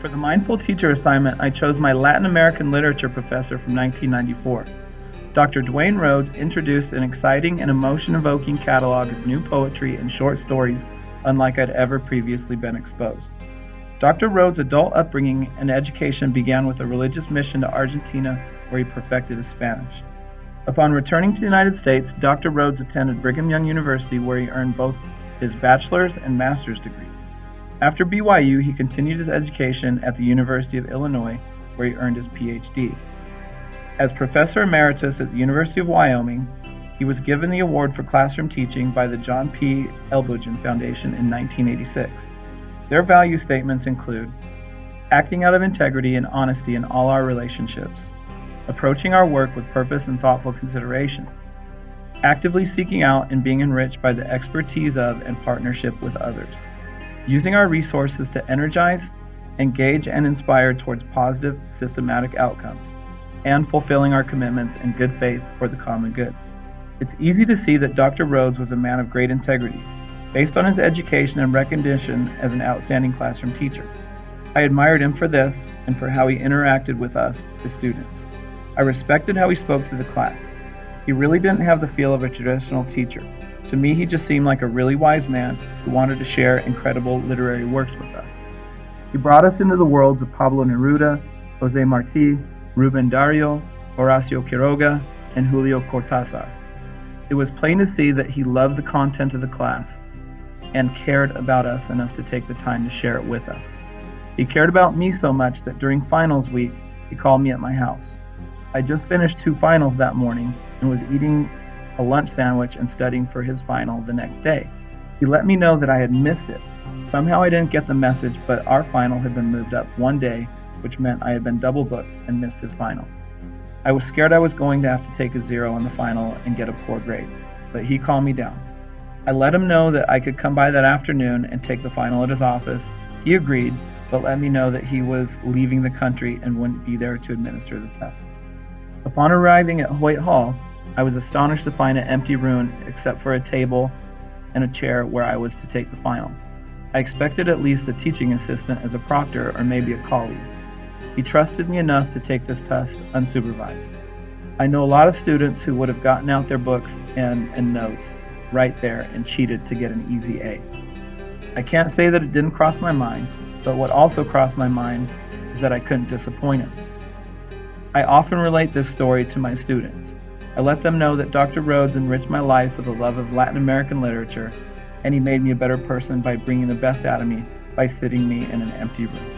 For the Mindful Teacher assignment, I chose my Latin American literature professor from 1994. Dr. Dwayne Rhoades introduced an exciting and emotion-evoking catalog of new poetry and short stories unlike I'd ever previously been exposed. Dr. Rhoades' adult upbringing and education began with a religious mission to Argentina where he perfected his Spanish. Upon returning to the United States, Dr. Rhoades attended Brigham Young University where he earned both his bachelor's and master's degrees. After BYU, he continued his education at the University of Illinois, where he earned his PhD. As Professor Emeritus at the University of Wyoming, he was given the award for classroom teaching by the John P. Elbogen Foundation in 1986. Their value statements include acting out of integrity and honesty in all our relationships, approaching our work with purpose and thoughtful consideration, actively seeking out and being enriched by the expertise of and partnership with others, using our resources to energize, engage, and inspire towards positive, systematic outcomes, and fulfilling our commitments in good faith for the common good. It's easy to see that Dr. Rhoades was a man of great integrity, based on his education and recognition as an outstanding classroom teacher. I admired him for this and for how he interacted with us, his students. I respected how he spoke to the class. He really didn't have the feel of a traditional teacher. To me, he just seemed like a really wise man who wanted to share incredible literary works with us. He brought us into the worlds of Pablo Neruda, José Martí, Rubén Darío, Horacio Quiroga, and Julio Cortázar. It was plain to see that he loved the content of the class and cared about us enough to take the time to share it with us. He cared about me so much that during finals week, he called me at my house. I just finished 2 finals that morning and was eating a lunch sandwich and studying for his final the next day. He let me know that I had missed it. Somehow I didn't get the message, but our final had been moved up one day, which meant I had been double booked and missed his final. I was scared I was going to have to take a 0 on the final and get a poor grade, but he calmed me down. I let him know that I could come by that afternoon and take the final at his office. He agreed, but let me know that he was leaving the country and wouldn't be there to administer the test. Upon arriving at Hoyt Hall, I was astonished to find an empty room except for a table and a chair where I was to take the final. I expected at least a teaching assistant as a proctor or maybe a colleague. He trusted me enough to take this test unsupervised. I know a lot of students who would have gotten out their books and notes right there and cheated to get an easy A. I can't say that it didn't cross my mind, but what also crossed my mind is that I couldn't disappoint him. I often relate this story to my students. I let them know that Dr. Rhoades enriched my life with a love of Latin American literature, and he made me a better person by bringing the best out of me by sitting me in an empty room.